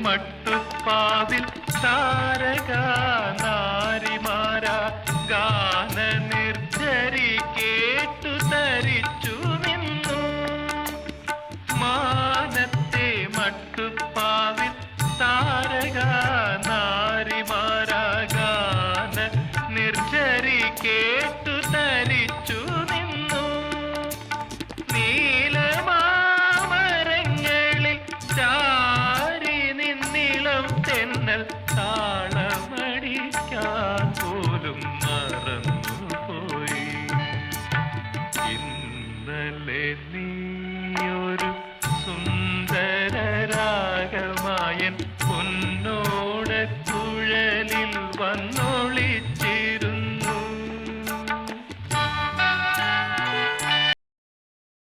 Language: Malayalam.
മട്ടുപ്പാവിൽ താരക നാരിമാര ഗാന നിർജരി കേട്ടു തരിച്ചു നിന്നു. മാനത്തെ മട്ടുപ്പാവിൽ താരക നാരിമാര ഗാന നിർജരി കേട്ടു തരിച്ചു നിന്നു. നീലമാമരങ്ങളിൽ ചാരി നിന്നിളം തെന്നൽ താളമടിക്കാൻ പോലും മറന്നുപോയി. ഇന്നലെ നീ